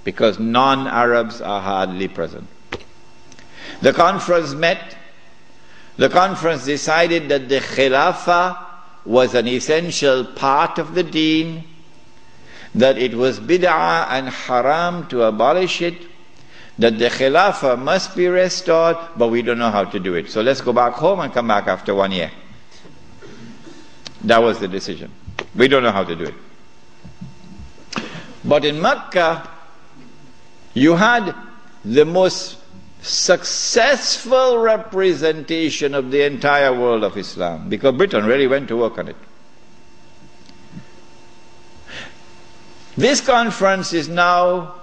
because non-Arabs are hardly present. The conference met. The conference decided that the Khilafah was an essential part of the deen, that it was bid'ah and haram to abolish it, that the Khilafah must be restored, but we don't know how to do it. So let's go back home and come back after 1 year. That was the decision. We don't know how to do it. But in Mecca, you had the most successful representation of the entire world of Islam, because Britain really went to work on it. This conference is now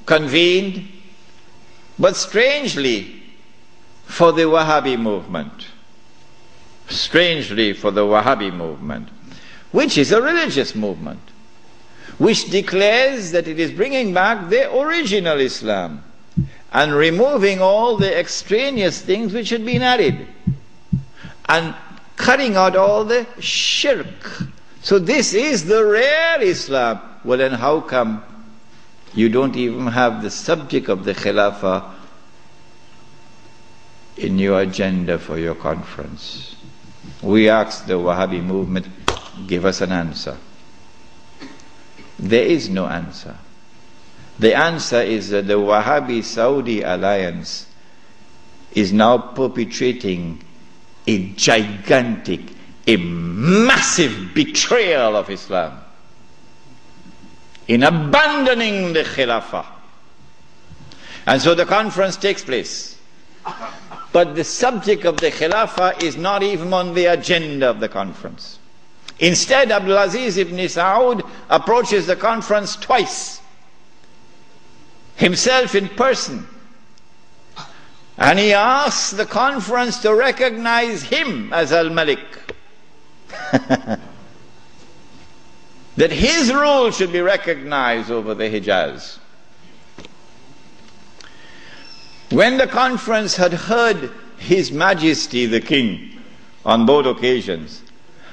convened, but strangely for the Wahhabi movement. Strangely for the Wahhabi movement, which is a religious movement, which declares that it is bringing back the original Islam and removing all the extraneous things which had been added and cutting out all the shirk. So this is the real Islam. Well, then how come you don't even have the subject of the Khilafah in your agenda for your conference? We asked the Wahhabi movement, give us an answer. There is no answer. The answer is that the Wahhabi-Saudi alliance is now perpetrating a gigantic, a massive betrayal of Islam in abandoning the Khilafah. And so the conference takes place. But the subject of the Khilafah is not even on the agenda of the conference. Instead, Abdulaziz ibn Saud approaches the conference twice, himself in person, and he asks the conference to recognize him as Al-Malik. That his rule should be recognized over the Hijaz. When the conference had heard His Majesty the King on both occasions,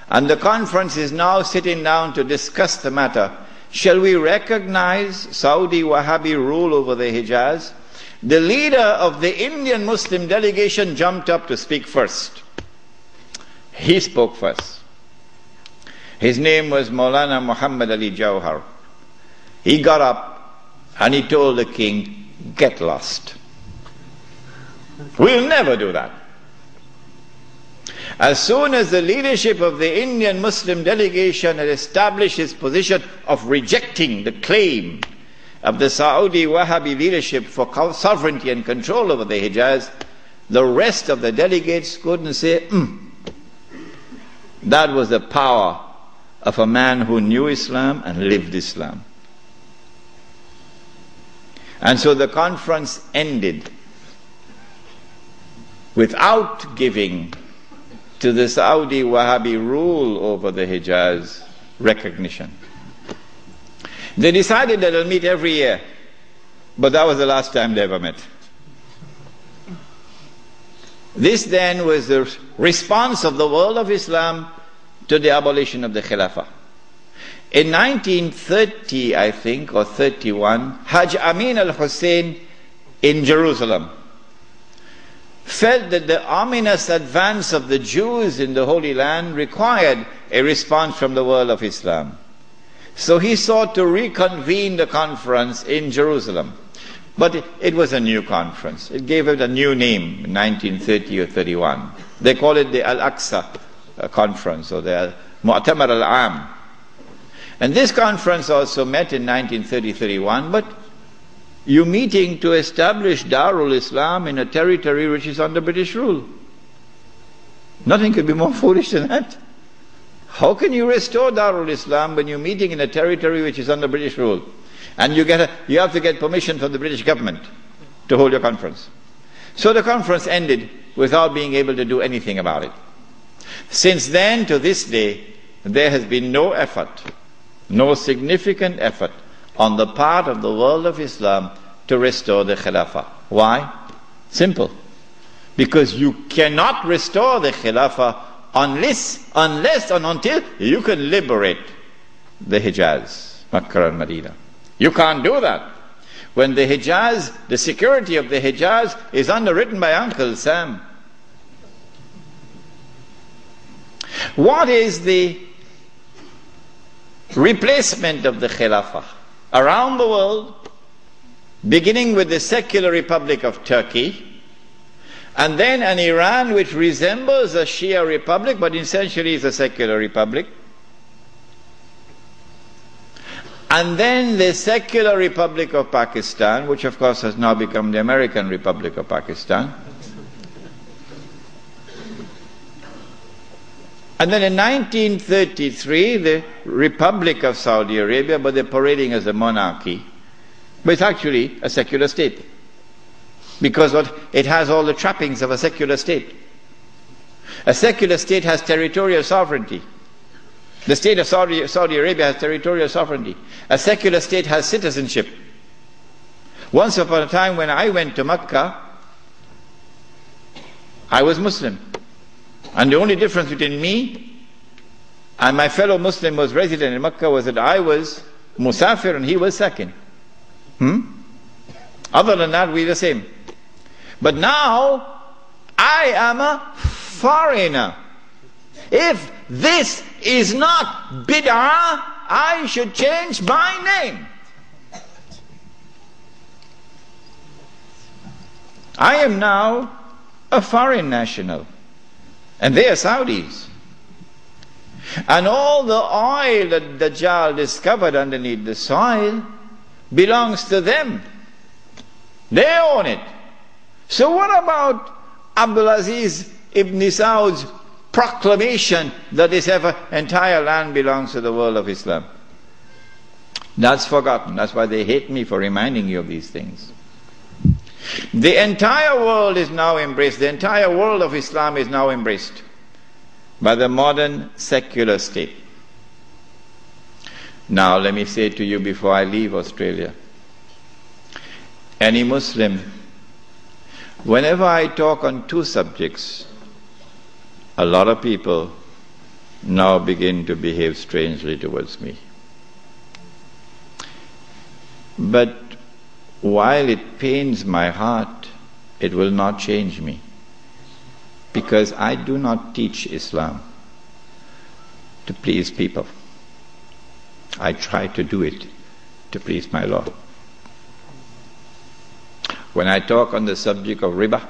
and the conference is now sitting down to discuss the matter, shall we recognize Saudi Wahhabi rule over the Hijaz? The leader of the Indian Muslim delegation jumped up to speak first. He spoke first. His name was Maulana Muhammad Ali Jawhar. He got up and he told the king, get lost. We'll never do that. As soon as the leadership of the Indian Muslim delegation had established its position of rejecting the claim of the Saudi Wahhabi leadership for sovereignty and control over the Hijaz, the rest of the delegates couldn't say, That was the power of a man who knew Islam and lived Islam. And so the conference ended without giving to the Saudi Wahhabi rule over the Hijaz recognition. They decided that they'll meet every year, but that was the last time they ever met. This then was the response of the world of Islam to the abolition of the Khilafah. In 1930, I think, or 31, Hajj Amin al-Hosein in Jerusalem felt that the ominous advance of the Jews in the Holy Land required a response from the world of Islam. So he sought to reconvene the conference in Jerusalem. But it was a new conference. It gave it a new name in 1930 or 31. They call it the Al-Aqsa Conference, or the Mu'tamar al-Am. And this conference also met in 1930-31, but you're meeting to establish Darul Islam in a territory which is under British rule. Nothing could be more foolish than that. How can you restore Darul Islam when you're meeting in a territory which is under British rule? And you have to get permission from the British government to hold your conference. So the conference ended without being able to do anything about it. Since then to this day, there has been no effort, no significant effort on the part of the world of Islam to restore the Khilafah. Why? Simple. Because you cannot restore the Khilafah unless and until you can liberate the Hijaz, Makkah and Medina. You can't do that. when the Hijaz, the security of the Hijaz is underwritten by Uncle Sam? What is the replacement of the Khilafah? Around the world, beginning with the secular Republic of Turkey, and then an Iran which resembles a Shia republic but essentially is a secular republic, and then the secular Republic of Pakistan, which of course has now become the American Republic of Pakistan. And then in 1933, the Republic of Saudi Arabia, but they're parading as a monarchy. But it's actually a secular state, because it has all the trappings of a secular state. A secular state has territorial sovereignty. The state of Saudi Arabia has territorial sovereignty. A secular state has citizenship. Once upon a time when I went to Mecca, I was Muslim. And the only difference between me and my fellow Muslim who was resident in Mecca was that I was Musafir and he was Sakin. Other than that, we're the same. But now, I am a foreigner. If this is not bid'ah, I should change my name. I am now a foreign national. And they are Saudis. And all the oil that Dajjal discovered underneath the soil belongs to them. They own it. So what about Abdulaziz ibn Saud's proclamation that this entire land belongs to the world of Islam? That's forgotten. That's why they hate me for reminding you of these things. The entire world is now embraced, the entire world of Islam is now embraced by the modern secular state. Now let me say to you before I leave Australia, any Muslim, whenever I talk on two subjects, a lot of people now begin to behave strangely towards me. But while it pains my heart, it will not change me, because I do not teach Islam to please people. I try to do it to please my Lord. When I talk on the subject of riba,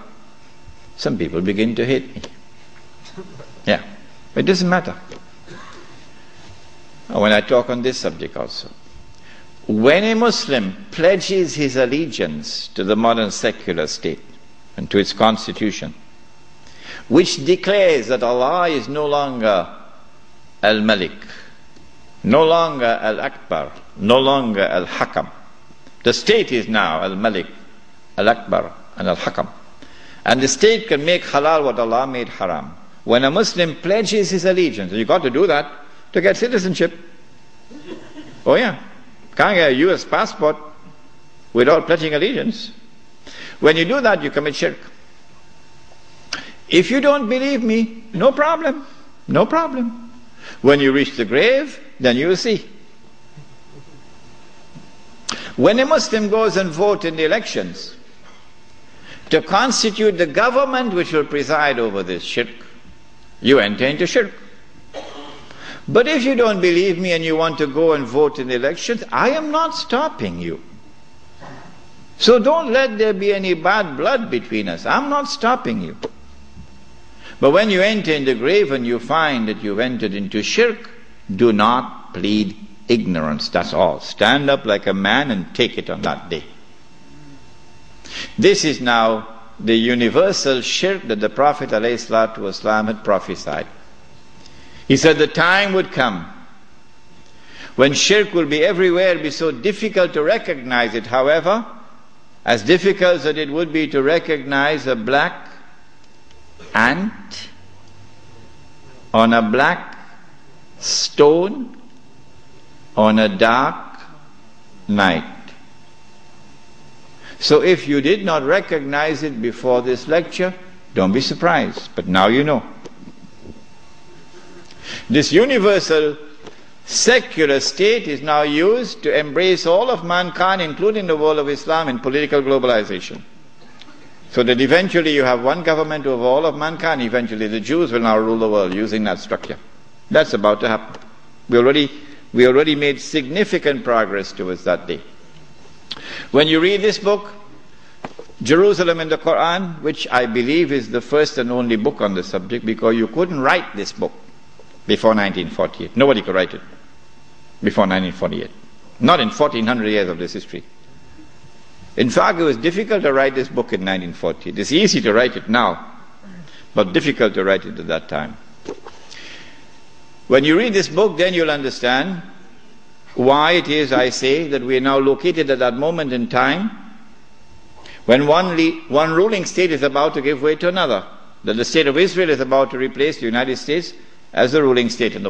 some people begin to hate me. Yeah, it doesn't matter. When I talk on this subject also, when a Muslim pledges his allegiance to the modern secular state and to its constitution, which declares that Allah is no longer Al-Malik, no longer Al-Akbar, no longer Al-Hakam. The state is now Al-Malik, Al-Akbar and Al-Hakam. And the state can make halal what Allah made haram. When a Muslim pledges his allegiance, you've got to do that to get citizenship. Oh yeah. Can't get a US passport without pledging allegiance. When you do that, you commit shirk. If you don't believe me, no problem. No problem. When you reach the grave, then you will see. When a Muslim goes and votes in the elections to constitute the government which will preside over this shirk, you enter into shirk. But if you don't believe me and you want to go and vote in the elections, I am not stopping you. So don't let there be any bad blood between us. I'm not stopping you. But when you enter in the grave and you find that you've entered into shirk, do not plead ignorance. That's all. Stand up like a man and take it on that day. This is now the universal shirk that the Prophet ﷺ had prophesied. He said the time would come when shirk will be everywhere, be so difficult to recognize it. However, as difficult as it would be to recognize a black ant on a black stone on a dark night. So if you did not recognize it before this lecture, don't be surprised, but now you know. This universal Secular state is now used to embrace all of mankind, including the world of Islam, in political globalization. So that eventually you have one government over all of mankind. Eventually the Jews will now rule the world using that structure. That's about to happen. We already made significant progress towards that day. When you read this book, Jerusalem in the Quran, which I believe is the first and only book on the subject, because you couldn't write this book before 1948. Nobody could write it before 1948. Not in 1400 years of this history. In fact, it was difficult to write this book in 1948. It's easy to write it now, but difficult to write it at that time. When you read this book, then you'll understand why it is I say that we are now located at that moment in time when one ruling state is about to give way to another. That the state of Israel is about to replace the United States as the ruling state in the world.